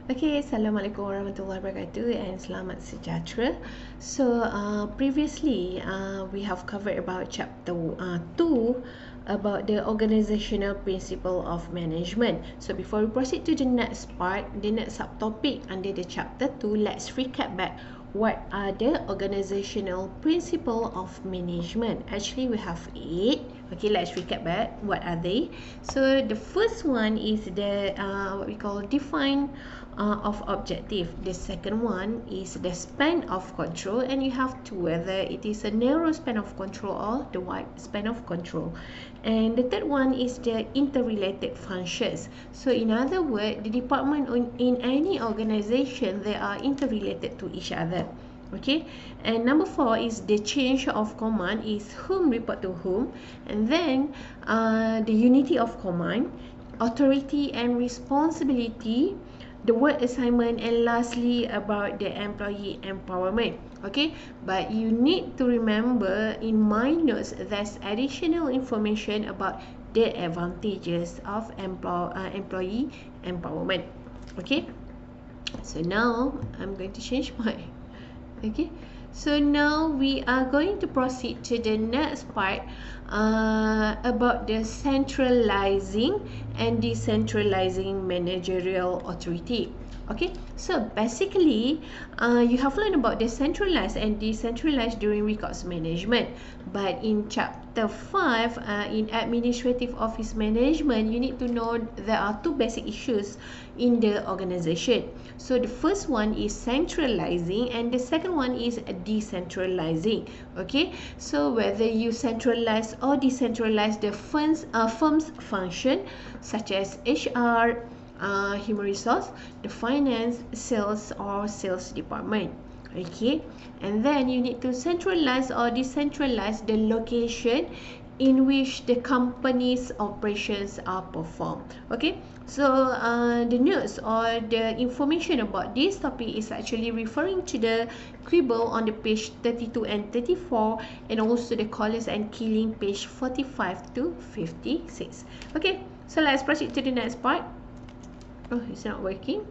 Okay, Assalamualaikum warahmatullahi wabarakatuh and selamat sejahtera. So, previously we have covered about chapter 2 about the organizational principle of management. So, before we proceed to the next part, the next subtopic under the chapter 2, let's recap back what are the organizational principle of management. Actually, we have 8. Okay, let's recap back. What are they? So, the first one is the what we call define of objective. The second one is the span of control, and you have to whether it is a narrow span of control or the wide span of control. And the third one is the interrelated functions. So in other words, the department in any organization, they are interrelated to each other. Okay, and number 4 is the change of command, is whom report to whom, and then the unity of command, authority and responsibility, the work assignment, and lastly about the employee empowerment. Okay, but you need to remember in my notes there's additional information about the advantages of employee empowerment. Okay, so now I'm going to change my okay, so now we are going to proceed to the next part about the centralizing and decentralizing managerial authority. Okay, so basically you have learned about the centralized and decentralized during records management, but in chapter 5 in administrative office management, you need to know there are two basic issues in the organization. So the first one is centralizing and the second one is decentralizing. Okay, so whether you centralize or decentralize the firm's function such as HR, human resource, the finance, sales or sales department. Okay, and then you need to centralize or decentralize the location in which the company's operations are performed. Okay, so the notes or the information about this topic is actually referring to the quibble on the page 32 and 34, and also the callers and killing page 45 to 56. Okay, so let's proceed to the next part. Oh, it's not working.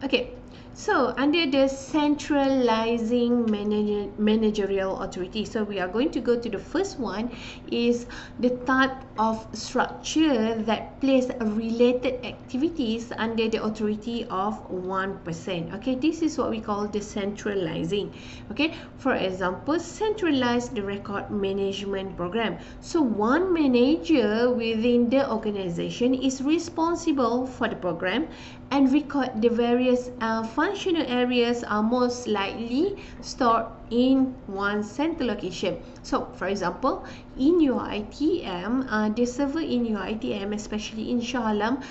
Okay, so under the centralizing managerial authority, so we are going to go to the first one, is the type of structure that place related activities under the authority of one person. Okay, this is what we call the centralizing. Okay, for example, centralize the record management program. So one manager within the organization is responsible for the program and record the various functional areas are most likely stored in one central location. So for example, in your ITM, the server in your ITM, especially in Shah Alam,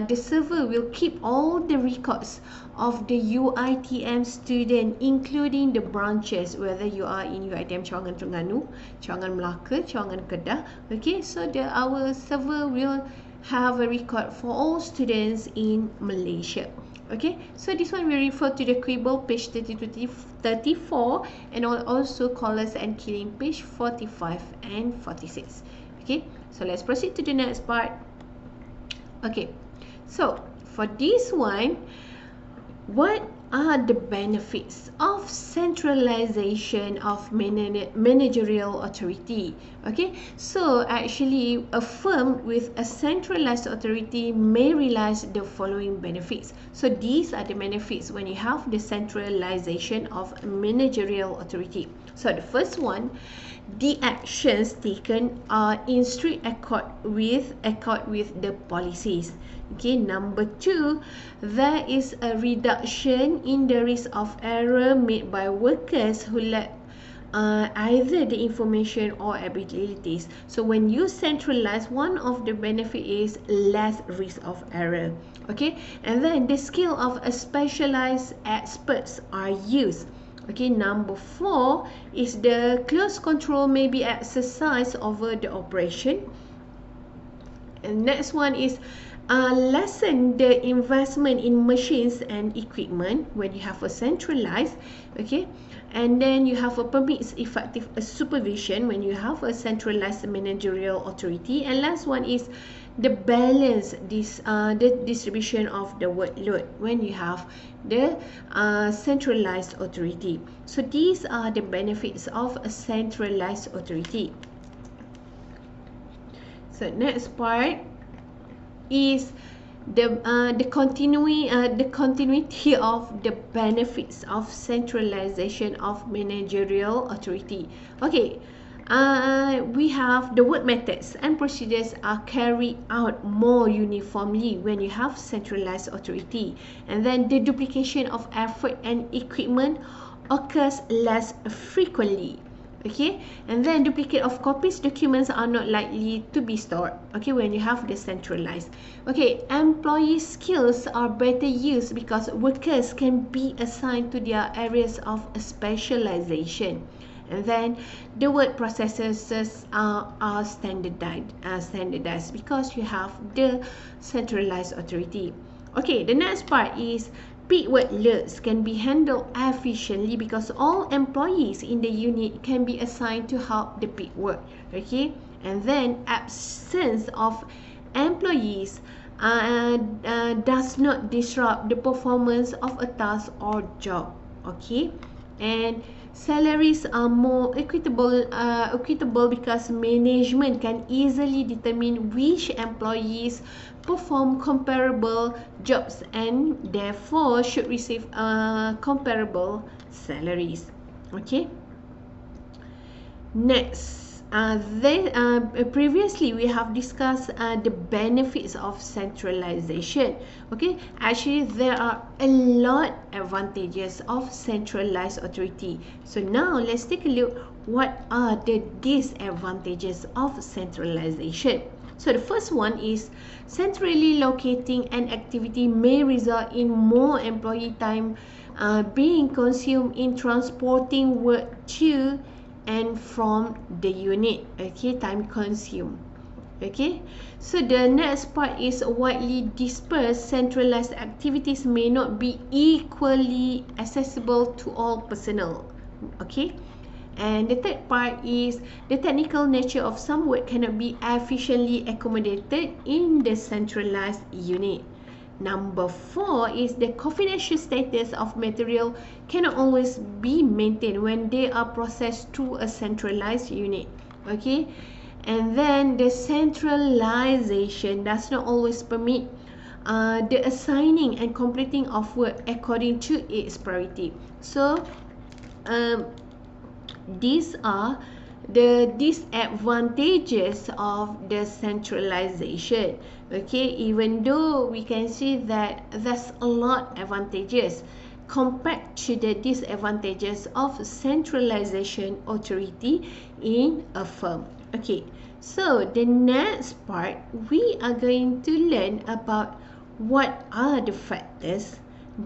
the server will keep all the records of the UITM student, including the branches, whether you are in UITM Cawangan Terengganu, Cawangan Melaka, Cawangan Kedah. Okay, so our server will have a record for all students in Malaysia. Okay, so this one we refer to the quibble page 32 to 34, and also callers and killing page 45 and 46. Okay, so let's proceed to the next part. Okay, so for this one, what are the benefits of centralization of managerial authority? Okay, so actually a firm with a centralized authority may realize the following benefits. So these are the benefits when you have the centralization of managerial authority. So the first one, the actions taken are in strict accord with the policies. Okay, number 2, there is a reduction in the risk of error made by workers who lack either the information or abilities. So when you centralize, one of the benefit is less risk of error. Okay, and then the skill of a specialized experts are used. Okay, number 4 is the close control may be exercised over the operation. And next one is lessen the investment in machines and equipment when you have a centralized. Okay, and then you have a permits effective supervision when you have a centralized managerial authority. And last one is the balance the distribution of the workload when you have the centralized authority. So these are the benefits of a centralized authority. So next part is the continuity of the benefits of centralization of managerial authority. Okay, we have the work methods and procedures are carried out more uniformly when you have centralized authority, and then the duplication of effort and equipment occurs less frequently. Okay, and then duplicate of copies documents are not likely to be stored, okay, when you have the centralized. Okay, employee skills are better used because workers can be assigned to their areas of specialization, and then the word processes are standardized because you have the centralized authority. Okay, the next part is peak workloads can be handled efficiently because all employees in the unit can be assigned to help the peak work. Okay, and then absence of employees does not disrupt the performance of a task or job. Okay, and salaries are more equitable because management can easily determine which employees perform comparable jobs and therefore should receive comparable salaries. Okay, next, previously we have discussed the benefits of centralization. Okay, actually there are a lot advantages of centralized authority. So now let's take a look what are the disadvantages of centralization. So the first one is centrally locating an activity may result in more employee time being consumed in transporting work to and from the unit. Okay, time consumed. Okay, so the next part is widely dispersed centralized activities may not be equally accessible to all personnel. Okay, and the third part is the technical nature of some work cannot be efficiently accommodated in the centralized unit. Number 4 is the confidential status of material cannot always be maintained when they are processed through a centralized unit. Okay, and then the centralization does not always permit the assigning and completing of work according to its priority. So these are the disadvantages of the centralization. Okay, even though we can see that there's a lot advantages compared to the disadvantages of centralization authority in a firm. Okay, so the next part we are going to learn about what are the factors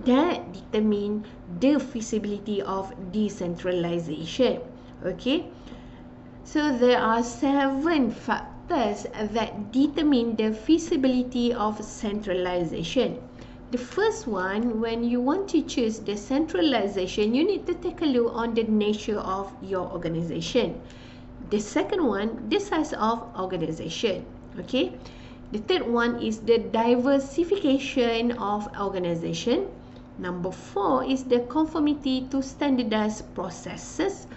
that determine the feasibility of decentralization. Okay, so there are 7 factors that determine the feasibility of centralization. The first one, when you want to choose the centralization, you need to take a look on the nature of your organization. The second one, the size of organization. Okay, the third one is the diversification of organization. Number 4 is the conformity to standardized processes.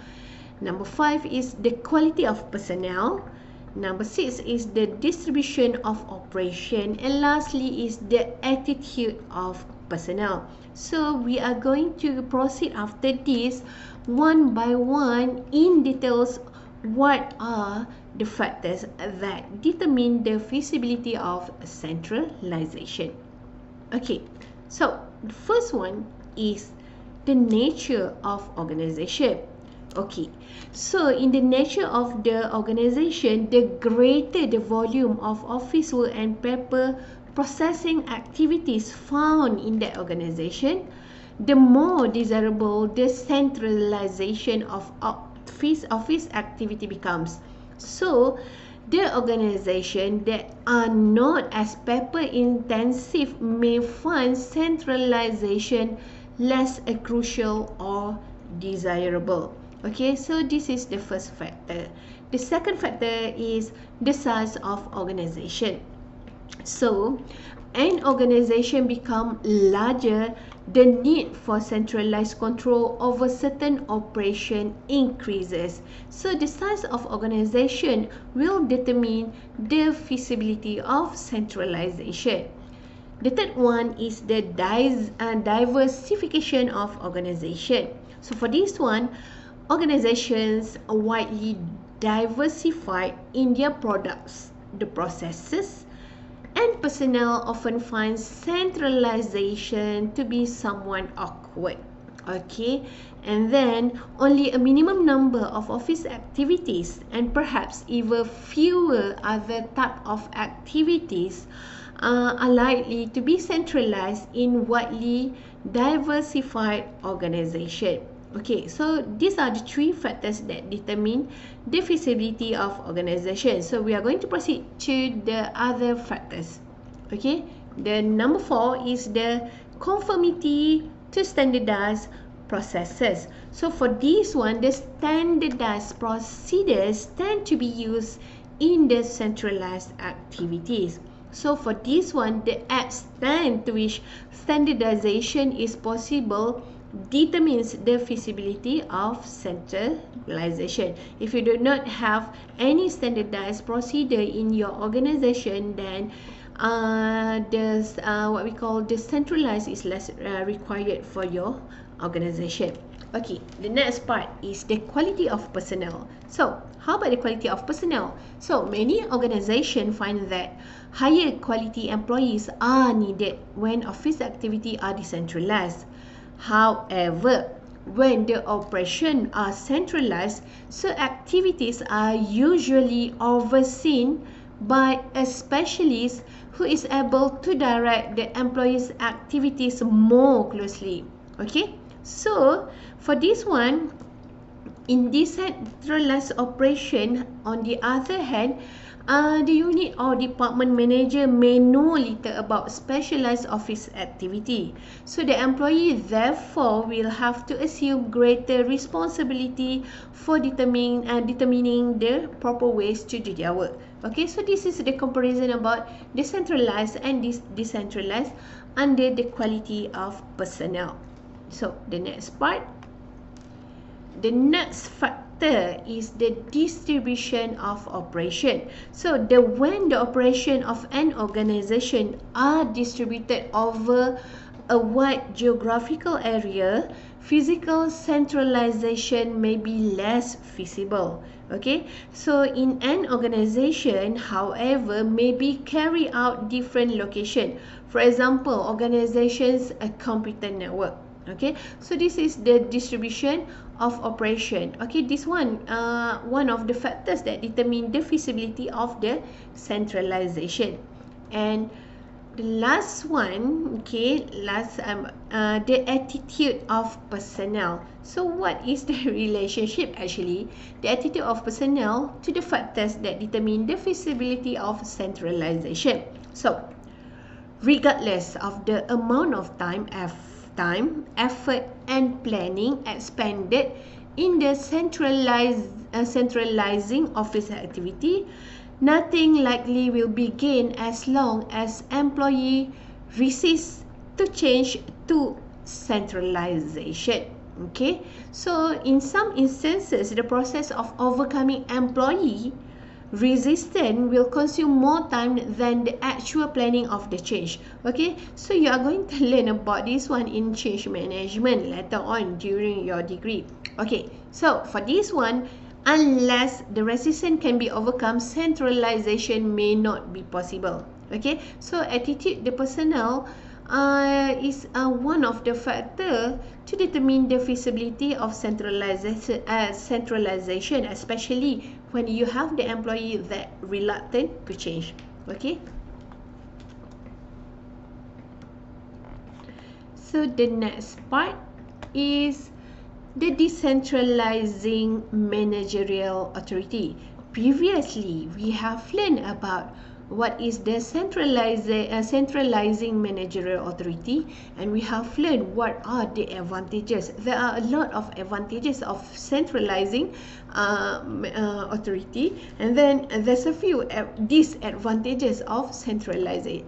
Number 5 is the quality of personnel. Number 6 is the distribution of operation. And lastly is the attitude of personnel. So we are going to proceed after this one by one in details. What are the factors that determine the feasibility of centralization? Okay, so the first one is the nature of organization. Okay, so in the nature of the organization, the greater the volume of office work and paper processing activities found in that organization, the more desirable the centralization of office activity becomes. So the organization that are not as paper intensive may find centralization less crucial or desirable. Okay, so this is the first factor. The second factor is the size of organization. So, an organization become larger, the need for centralized control over certain operation increases. So, the size of organization will determine the feasibility of centralization. The third one is the diversification of organization. So for this one, organizations are widely diversified in their products, the processes, and personnel often find centralization to be somewhat awkward. Okay, and then only a minimum number of office activities and perhaps even fewer other type of activities are likely to be centralized in widely diversified organization. Okay, so these are the three factors that determine the feasibility of organization. So we are going to proceed to the other factors. Okay, the number 4 is the conformity to standardized processes. So for this one, the standardized procedures tend to be used in the centralized activities. So for this one, the extent to which standardization is possible determines the feasibility of centralization. If you do not have any standardized procedure in your organization, then what we call decentralized is less required for your organization. Okay, the next part is the quality of personnel. So, how about the quality of personnel? So, many organizations find that higher quality employees are needed when office activities are decentralized. However, when the operations are centralized, so activities are usually overseen by a specialist who is able to direct the employees' activities more closely. Okay, so for this one, in decentralized operation, on the other hand, the unit or department manager may know little about specialized office activity. So the employee therefore will have to assume greater responsibility for determining the proper ways to do their work. Okay, so this is the comparison about decentralized and decentralized under the quality of personnel. So the next part, the next factor is the distribution of operation. So when the operation of an organization are distributed over a wide geographical area, physical centralization may be less feasible. Okay, so in an organization, however, may be carried out different location. For example, organizations a computer network. Okay, so this is the distribution of operation. Okay, this one of the factors that determine the feasibility of the centralization. And the last one, okay, the attitude of personnel. So what is the relationship actually, the attitude of personnel to the factors that determine the feasibility of centralization? So regardless of the amount of time, effort and planning expended in the centralizing office activity, nothing likely will be gained as long as employee resist to change to centralization. Okay, so in some instances, the process of overcoming employee resistance will consume more time than the actual planning of the change. Okay, so you are going to learn about this one in change management later on during your degree. Okay, so for this one, unless the resistance can be overcome, centralization may not be possible. Okay, so attitude, the personnel is one of the factor to determine the feasibility of centralization, especially when you have the employee that reluctant to change. Okay, so the next part is the decentralizing managerial authority. Previously, we have learned about what is the centralizing managerial authority, and we have learned what are the advantages. There are a lot of advantages of centralizing authority, and then there's a few disadvantages of centralizing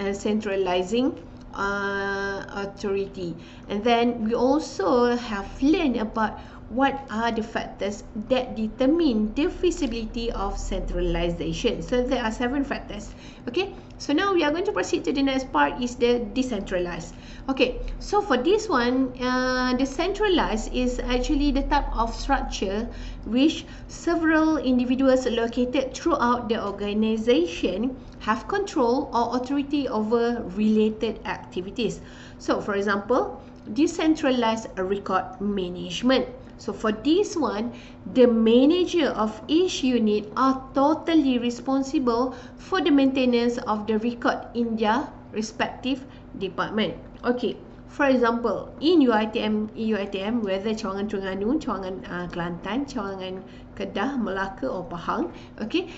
authority. And then we also have learned about what are the factors that determine the feasibility of centralization. So there are 7 factors. Okay, so now we are going to proceed to the next part, is the decentralized. Okay, so for this one, the centralized is actually the type of structure which several individuals located throughout the organization have control or authority over related activities. So for example, decentralized record management. So for this one, the manager of each unit are totally responsible for the maintenance of the record in their respective department. Okay, for example, in UiTM, whether Cawangan Terengganu, Cawangan Kelantan, Cawangan Kedah, Melaka or Pahang. Okay,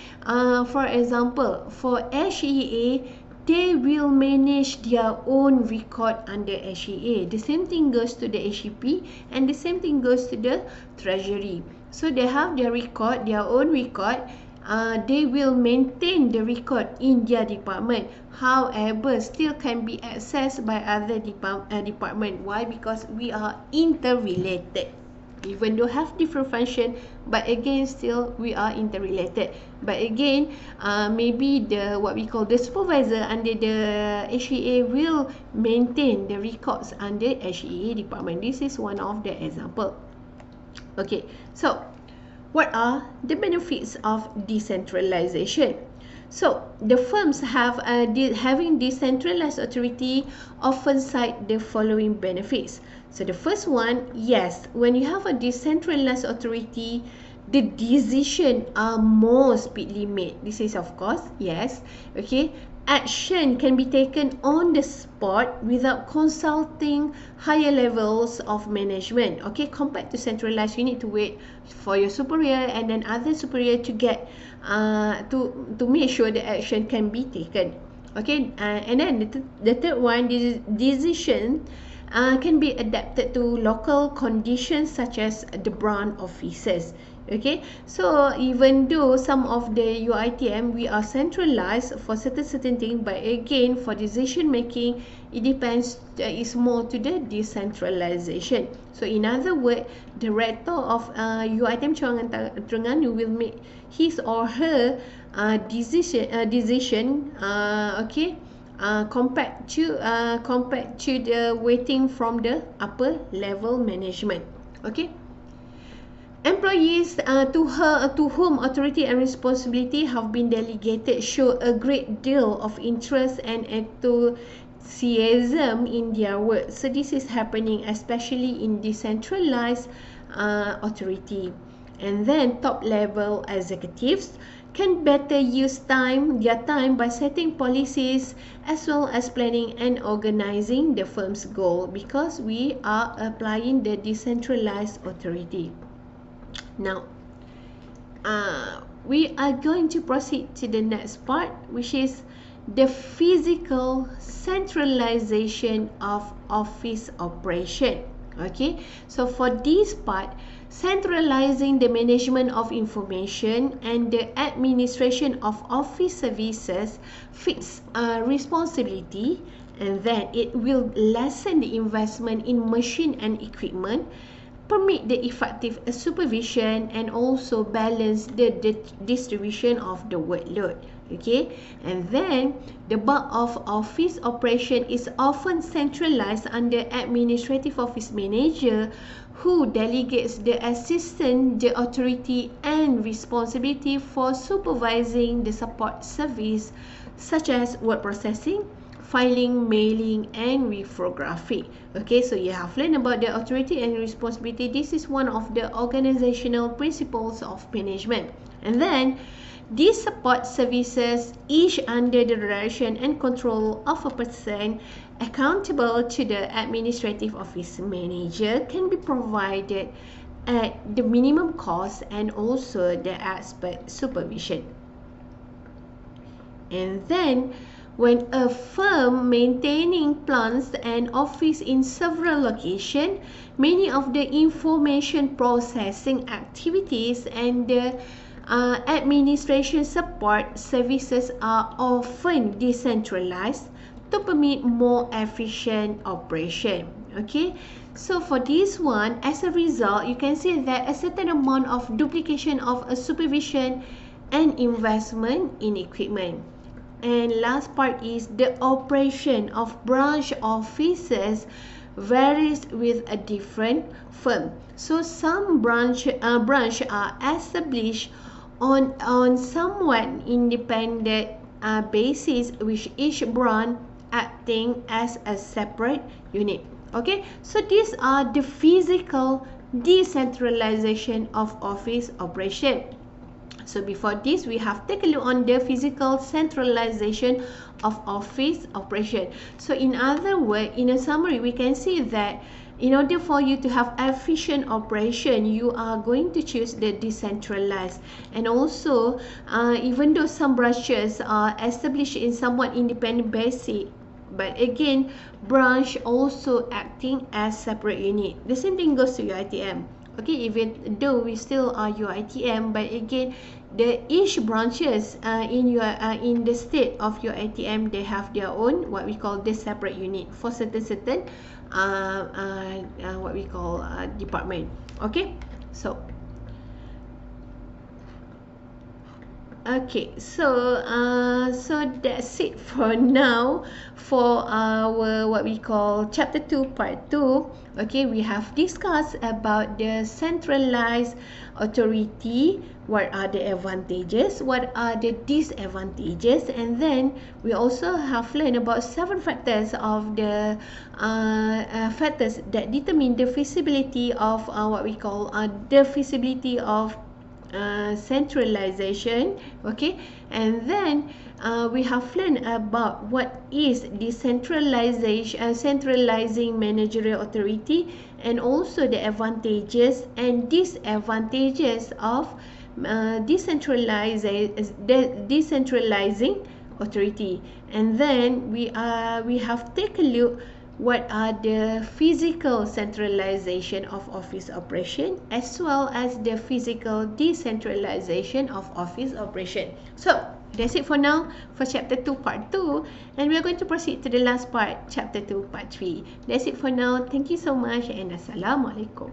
for example, for HEA, they will manage their own record under HEA. The same thing goes to the HEP, and the same thing goes to the Treasury. So they have their record, their own record. They will maintain the record in their department. However, still can be accessed by other department. Why? Because we are interrelated. Even though have different function, but again still we are interrelated. But again, maybe the what we call the supervisor under the HEA will maintain the records under HEA department. This is one of the example. Okay, so what are the benefits of decentralization? So the firms having decentralized authority often cite the following benefits. So the first one, yes, when you have a decentralized authority, the decisions are more speedily made. This is of course, yes, okay. Action can be taken on the spot without consulting higher levels of management. Okay, compared to centralized, you need to wait for your superior and then other superior to get to make sure the action can be taken. Okay, and then the third one, this decision can be adapted to local conditions such as the branch offices. Okay, so even though some of the UiTM we are centralized for certain thing, but again for decision making it depends, is more to the decentralization. So in other words, director of UiTM Cawangan Terengganu will make his or her decision okay, compared to the waiting from the upper level management. Okay, employees to whom authority and responsibility have been delegated show a great deal of interest and enthusiasm in their work. So this is happening especially in decentralized authority. And then top level executives can better use their time by setting policies as well as planning and organizing the firm's goal, because we are applying the decentralized authority. Now, we are going to proceed to the next part, which is the physical centralization of office operation. Okay, so for this part, centralizing the management of information and the administration of office services fits responsibility, and then it will lessen the investment in machine and equipment, permit the effective supervision, and also balance the distribution of the workload. Okay, and then the bulk of office operation is often centralized under administrative office manager, who delegates the assistant the authority and responsibility for supervising the support service such as word processing, filing, mailing, and reprography. Okay, so you have learned about the authority and responsibility. This is one of the organizational principles of management. And then these support services, each under the direction and control of a person accountable to the administrative office manager, can be provided at the minimum cost and also the expert supervision. And then when a firm maintaining plants and office in several locations, many of the information processing activities and the administration support services are often decentralized to permit more efficient operation. Okay, so for this one, as a result, you can see that a certain amount of duplication of a supervision and investment in equipment. And last part is the operation of branch offices varies with a different firm. So some branch are established on somewhat independent basis, with each branch acting as a separate unit. Okay, so these are the physical decentralization of office operation. So before this, we have taken a look on the physical centralization of office operation. So in other words, in a summary, we can see that in order for you to have efficient operation, you are going to choose the decentralized. And also, even though some branches are established in somewhat independent basis, but again, branch also acting as separate unit. The same thing goes to your ITM. Okay, even though we still are your ITM, but again, each branches in the state of your ITM, they have their own what we call the separate unit for certain what we call department. Okay, so okay, so that's it for now for our what we call chapter 2 part 2. Okay, we have discussed about the centralized authority, what are the advantages, what are the disadvantages, and then we also have learned about 7 factors of the factors that determine the feasibility of what we call the feasibility of centralization. Okay, and then we have learned about what is decentralization, centralizing managerial authority, and also the advantages and disadvantages of decentralizing authority. And then we have taken a look what are the physical centralization of office operation as well as the physical decentralization of office operation. So that's it for now for chapter 2 part 2, and we are going to proceed to the last part, chapter 2 part 3. That's it for now. Thank you so much, and Assalamualaikum.